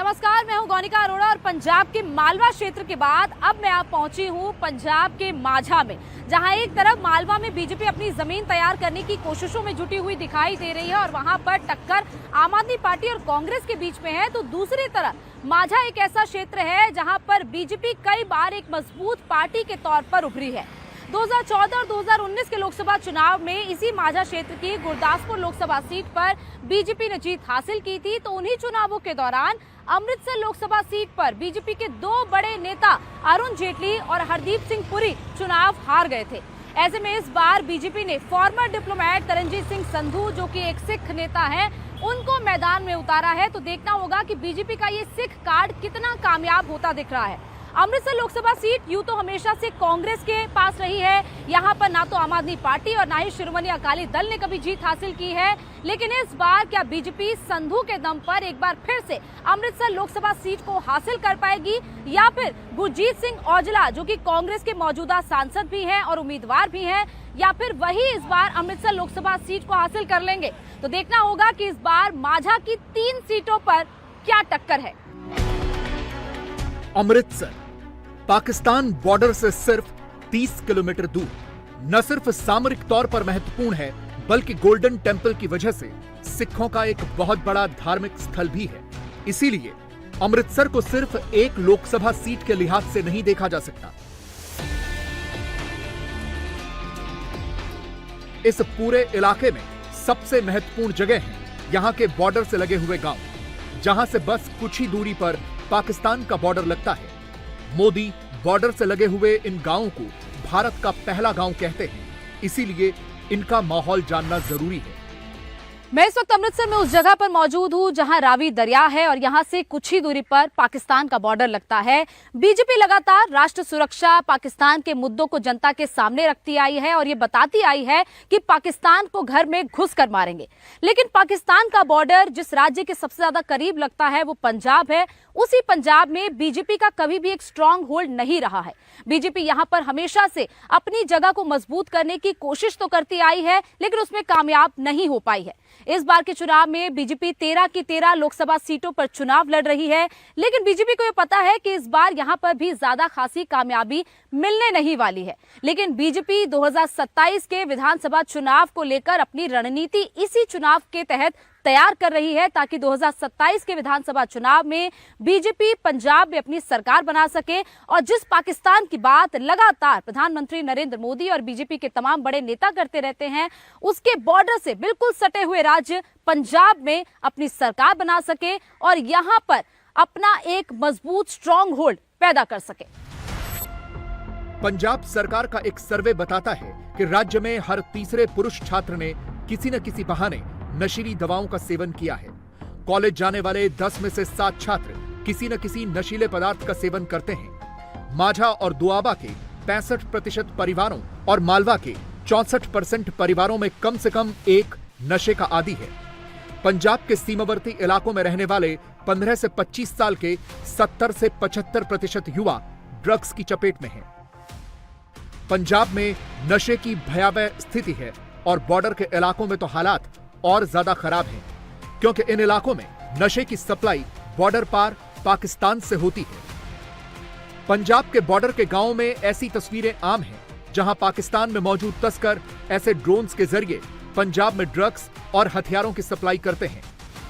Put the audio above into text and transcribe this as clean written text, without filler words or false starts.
नमस्कार, मैं हूं गौनिका अरोड़ा और पंजाब के मालवा क्षेत्र के बाद अब मैं आप पहुंची हूं पंजाब के माझा में, जहां एक तरफ मालवा में बीजेपी अपनी जमीन तैयार करने की कोशिशों में जुटी हुई दिखाई दे रही है और वहां पर टक्कर आम आदमी पार्टी और कांग्रेस के बीच में है, तो दूसरी तरफ माझा एक ऐसा क्षेत्र है जहां पर बीजेपी कई बार एक मजबूत पार्टी के तौर पर उभरी है। 2014 और 2019 के लोकसभा चुनाव में इसी माझा क्षेत्र की गुरदासपुर लोकसभा सीट पर बीजेपी ने जीत हासिल की थी, तो उन्हीं चुनावों के दौरान अमृतसर लोकसभा सीट पर बीजेपी के दो बड़े नेता अरुण जेटली और हरदीप सिंह पुरी चुनाव हार गए थे। ऐसे में इस बार बीजेपी ने फॉर्मर डिप्लोमेट तरनजीत सिंह संधू, जो कि एक सिख नेता है, उनको मैदान में उतारा है। तो देखना होगा कि बीजेपी का ये सिख कार्ड कितना कामयाब होता दिख रहा है। अमृतसर लोकसभा सीट यूं तो हमेशा से कांग्रेस के पास रही है, यहाँ पर ना तो आम आदमी पार्टी और ना ही शिरोमणि अकाली दल ने कभी जीत हासिल की है, लेकिन इस बार क्या बीजेपी संधू के दम पर एक बार फिर से अमृतसर लोकसभा सीट को हासिल कर पाएगी, या फिर गुरजीत सिंह औजला, जो कि कांग्रेस के मौजूदा सांसद भी हैं और उम्मीदवार भी हैं, या फिर वही इस बार अमृतसर लोकसभा सीट को हासिल कर लेंगे। तो देखना होगा कि इस बार माझा की 3 सीटों पर क्या टक्कर है। अमृतसर पाकिस्तान बॉर्डर से सिर्फ 30 किलोमीटर दूर न सिर्फ सामरिक तौर पर महत्वपूर्ण है, बल्कि गोल्डन टेंपल की वजह से सिखों का एक बहुत बड़ा धार्मिक स्थल भी है। इसीलिए अमृतसर को सिर्फ एक लोकसभा सीट के लिहाज से नहीं देखा जा सकता। इस पूरे इलाके में सबसे महत्वपूर्ण जगह है यहां के बॉर्डर से लगे हुए गांव, जहां से बस कुछ ही दूरी पर पाकिस्तान का बॉर्डर लगता है। मोदी बॉर्डर से लगे हुए इन गांवों को भारत का पहला गांव कहते हैं, इसीलिए इनका माहौल जानना जरूरी है। मैं इस वक्त अमृतसर में उस जगह पर मौजूद हूं जहां रावी दरिया है और यहां से कुछ ही दूरी पर पाकिस्तान का बॉर्डर लगता है। बीजेपी लगातार राष्ट्र सुरक्षा, पाकिस्तान के मुद्दों को जनता के सामने रखती आई है और ये बताती आई है कि पाकिस्तान को घर में घुस कर मारेंगे। लेकिन पाकिस्तान का बॉर्डर जिस राज्य के सबसे ज्यादा करीब लगता है वो पंजाब है। उसी पंजाब में बीजेपी का कभी भी एक स्ट्रांग होल्ड नहीं रहा है। बीजेपी यहां पर हमेशा से अपनी जगह को मजबूत करने की कोशिश तो करती आई है, लेकिन उसमें कामयाब नहीं हो पाई है। इस बार के चुनाव में बीजेपी 13 की 13 लोकसभा सीटों पर चुनाव लड़ रही है, लेकिन बीजेपी को यह पता है कि इस बार यहां पर भी ज्यादा खासी कामयाबी मिलने नहीं वाली है। लेकिन बीजेपी 2027 के विधानसभा चुनाव को लेकर अपनी रणनीति इसी चुनाव के तहत तैयार कर रही है, ताकि 2027 के विधानसभा चुनाव में बीजेपी पंजाब में अपनी सरकार बना सके। और जिस पाकिस्तान की बात लगातार प्रधानमंत्री नरेंद्र मोदी और बीजेपी के तमाम बड़े नेता करते रहते हैं, उसके बॉर्डर से बिल्कुल सटे हुए राज्य पंजाब में अपनी सरकार बना सके और यहां पर अपना एक मजबूत स्ट्रांग होल्ड पैदा कर सके। पंजाब सरकार का एक सर्वे बताता है कि राज्य में हर तीसरे पुरुष छात्र ने किसी न किसी बहाने नशीली दवाओं का सेवन किया है। कॉलेज जाने वाले 10 में से 7 छात्र किसी न किसी नशीले पदार्थ का सेवन करते हैं। माझा और दुआबा के 65% परिवारों और मालवा के 64% परिवारों में कम से कम एक नशे का आदी है। पंजाब के सीमावर्ती इलाकों में रहने वाले 15 से 25 साल के 70 से 75% युवा ड्रग्स की चपेट में हैं। पंजाब में नशे की भयावह स्थिति है और बॉर्डर के इलाकों में तो हालात और ज्यादा खराब हैं, क्योंकि इन इलाकों में नशे की सप्लाई बॉर्डर पार पाकिस्तान से होती है। पंजाब के बॉर्डर के गांवों में ऐसी तस्वीरें आम हैं, जहां पाकिस्तान में मौजूद तस्कर ऐसे ड्रोन्स के जरिए पंजाब में ड्रग्स और हथियारों की सप्लाई करते हैं।